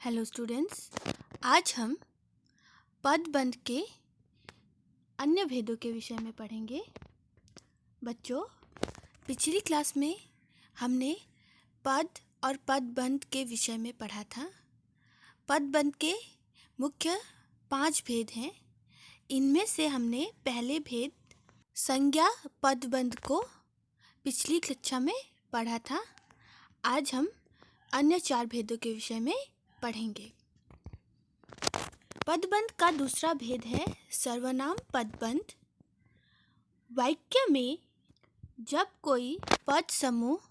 Hello students, आज हम पदबंध के अन्य भेदों के विषय में पढ़ेंगे। बच्चों, पिछली क्लास में हमने पद और पदबंध के विषय में पढ़ा था। पदबंध के मुख्य 5 भेद हैं। इनमें से हमने पहले भेद संज्ञा पदबंध को पिछली कक्षा में पढ़ा था। आज हम अन्य 4 भेदों के विषय में पढ़ेंगे। पदबंध का दूसरा भेद है सर्वनाम पदबंध। वाक्य में जब कोई पद समूह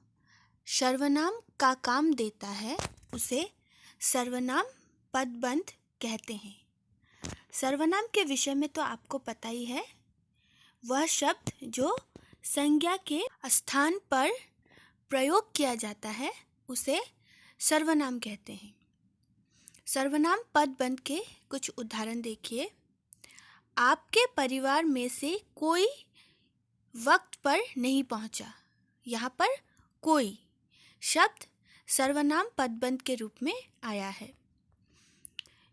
सर्वनाम का काम देता है उसे सर्वनाम पदबंध कहते हैं। सर्वनाम के विषय में तो आपको पता ही है, वह शब्द जो संज्ञा के स्थान पर प्रयोग किया जाता है उसे सर्वनाम कहते हैं। सर्वनाम पदबंध के कुछ उदाहरण देखिए। आपके परिवार में से कोई वक्त पर नहीं पहुंचा। यहाँ पर कोई शब्द सर्वनाम पदबंध के रूप में आया है।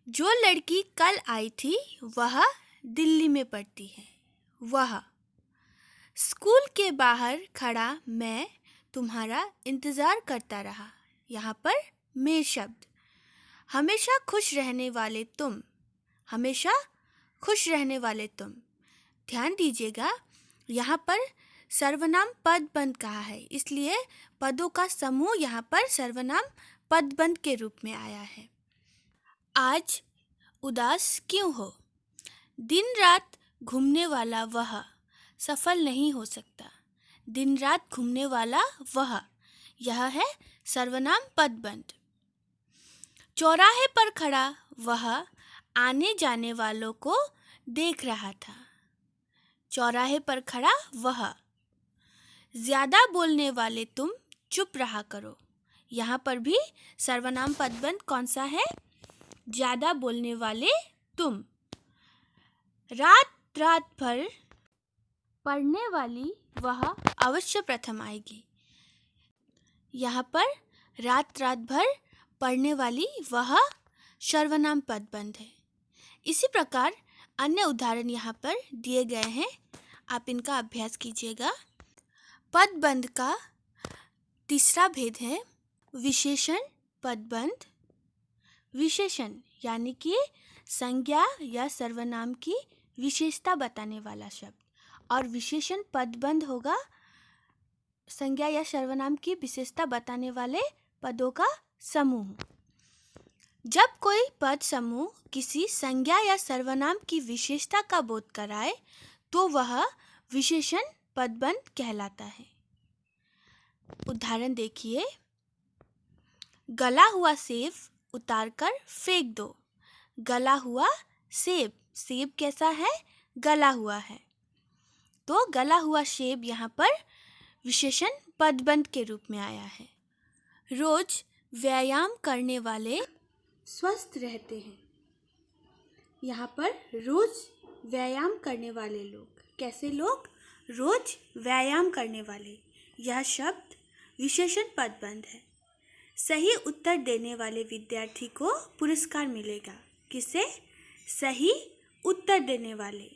जो लड़की कल आई थी वह दिल्ली में पढ़ती है। वह स्कूल के बाहर खड़ा मैं तुम्हारा इंतज़ार करता रहा। यहाँ पर मैं शब्द हमेशा खुश रहने वाले तुम। हमेशा खुश रहने वाले तुम। ध्यान दीजिएगा, यहाँ पर सर्वनाम पदबंध कहा है, इसलिए पदों का समूह यहाँ पर सर्वनाम पदबंध के रूप में आया है। आज उदास क्यों हो? दिन रात घूमने वाला वह सफल नहीं हो सकता। दिन रात घूमने वाला वह, यह है सर्वनाम पदबंध। चौराहे पर खड़ा वह आने जाने वालों को देख रहा था। चौराहे पर खड़ा वह। ज्यादा बोलने वाले तुम चुप रहा करो। यहाँ पर भी सर्वनाम पदबंध कौन सा है? ज्यादा बोलने वाले तुम। रात रात भर पढ़ने वाली वह अवश्य प्रथम आएगी। यहाँ पर रात रात भर पढ़ने वाली वह सर्वनाम पदबंध है। इसी प्रकार अन्य उदाहरण यहाँ पर दिए गए हैं, आप इनका अभ्यास कीजिएगा। पदबंध का तीसरा भेद है विशेषण पदबंध। विशेषण यानी कि संज्ञा या सर्वनाम की विशेषता बताने वाला शब्द, और विशेषण पदबंध होगा संज्ञा या सर्वनाम की विशेषता बताने वाले पदों का समूह। जब कोई पद समूह किसी संज्ञा या सर्वनाम की विशेषता का बोध कराए तो वह विशेषण पदबंध कहलाता है। उदाहरण देखिए। गला हुआ सेब उतारकर फेंक दो। गला हुआ सेब, सेब कैसा है? गला हुआ है। तो गला हुआ सेब यहाँ पर विशेषण पदबंध के रूप में आया है। रोज व्यायाम करने वाले स्वस्थ रहते हैं। यहाँ पर रोज व्यायाम करने वाले लोग, कैसे लोग? रोज व्यायाम करने वाले, यह शब्द विशेषण पदबंध है। सही उत्तर देने वाले विद्यार्थी को पुरस्कार मिलेगा। किसे? सही उत्तर देने वाले।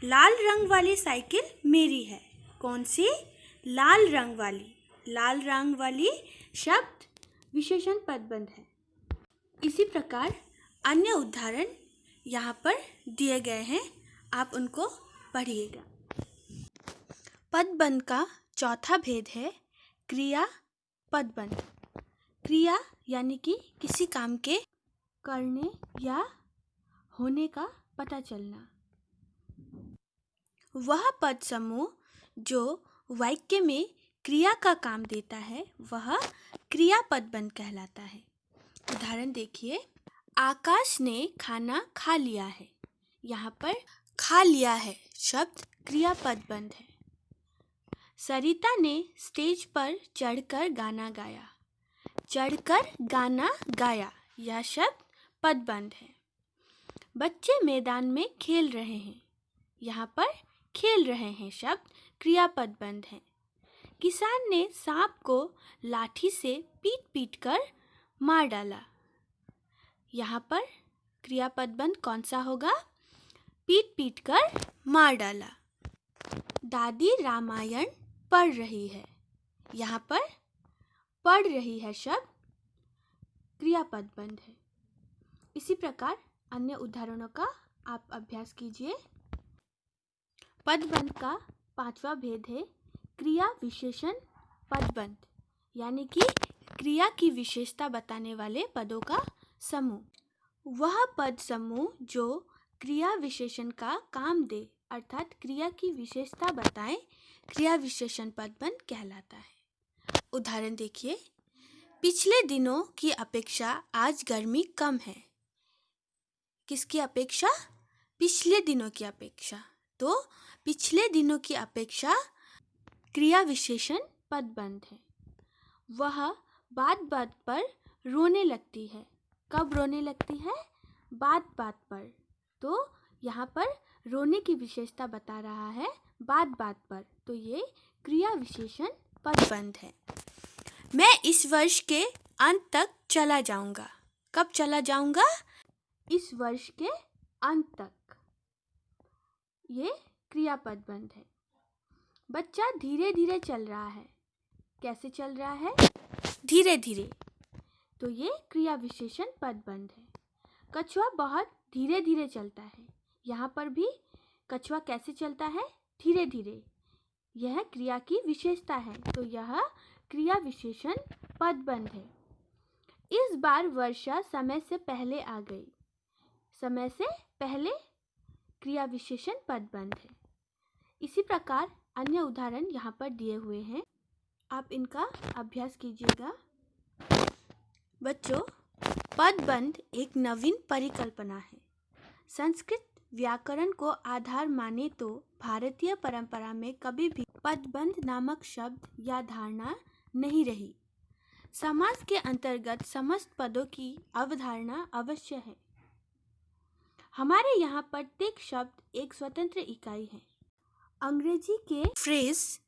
लाल रंग वाली साइकिल मेरी है। कौन सी? लाल रंग वाली। लाल रंग वाली शब्द विशेषण पदबंध है। इसी प्रकार अन्य उदाहरण यहाँ पर दिए गए हैं, आप उनको पढ़िएगा। पदबंध का चौथा भेद है क्रिया पदबंध। क्रिया यानी कि किसी काम के करने या होने का पता चलना। वह पद समूह जो वाक्य में क्रिया का काम देता है वह क्रिया पदबंध कहलाता है। उदाहरण देखिए। आकाश ने खाना खा लिया है। यहाँ पर खा लिया है शब्द क्रिया पदबंध है। सरिता ने स्टेज पर चढ़कर गाना गाया। चढ़कर गाना गाया, यह शब्द पदबंध है। बच्चे मैदान में खेल रहे हैं। यहाँ पर खेल रहे हैं शब्द क्रिया पदबंध है। किसान ने सांप को लाठी से पीट पीट कर मार डाला। यहाँ पर क्रियापदबंध कौन सा होगा? पीट पीट कर मार डाला। दादी रामायण पढ़ रही है। यहाँ पर पढ़ रही है शब्द क्रियापदबंध है। इसी प्रकार अन्य उदाहरणों का आप अभ्यास कीजिए। पदबंध का 5वां भेद है क्रिया विशेषण पदबंध, यानी कि क्रिया की विशेषता बताने वाले पदों का समूह। वह पद समूह जो क्रिया विशेषण का काम दे अर्थात क्रिया की विशेषता बताएं, क्रिया विशेषण पदबंध कहलाता है। उदाहरण देखिए, पिछले दिनों की अपेक्षा आज गर्मी कम है। किसकी अपेक्षा? पिछले दिनों की अपेक्षा। तो पिछले दिनों की अपेक्षा क्रिया विशेषण पदबंध है। वह बात बात पर रोने लगती है। कब रोने लगती है? बात बात पर। तो यहाँ पर रोने की विशेषता बता रहा है बात बात पर, तो ये क्रिया विशेषण पदबंध है। मैं इस वर्ष के अंत तक चला जाऊंगा। कब चला जाऊंगा? इस वर्ष के अंत तक। ये क्रियापदबंध है। बच्चा धीरे धीरे चल रहा है। कैसे चल रहा है? धीरे धीरे। तो ये क्रिया विशेषण पदबंध है। कछुआ बहुत धीरे धीरे चलता है। यहाँ पर भी कछुआ कैसे चलता है? धीरे धीरे। यह क्रिया की विशेषता है, तो यह क्रिया विशेषण पदबंध है। इस बार वर्षा समय से पहले आ गई। समय से पहले क्रिया विशेषण पदबंध है। इसी प्रकार अन्य उदाहरण यहाँ पर दिए हुए हैं, आप इनका अभ्यास कीजिएगा। बच्चों, पदबंध एक नवीन परिकल्पना है। संस्कृत व्याकरण को आधार माने तो भारतीय परंपरा में कभी भी पदबंध नामक शब्द या धारणा नहीं रही। समास के अंतर्गत समस्त पदों की अवधारणा अवश्य है। हमारे यहाँ प्रत्येक शब्द एक स्वतंत्र इकाई है। अंग्रेजी के फ्रेज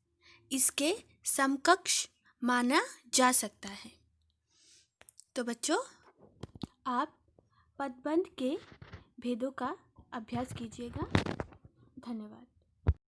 इसके समकक्ष माना जा सकता है। तो बच्चों, आप पदबंध के भेदों का अभ्यास कीजिएगा। धन्यवाद।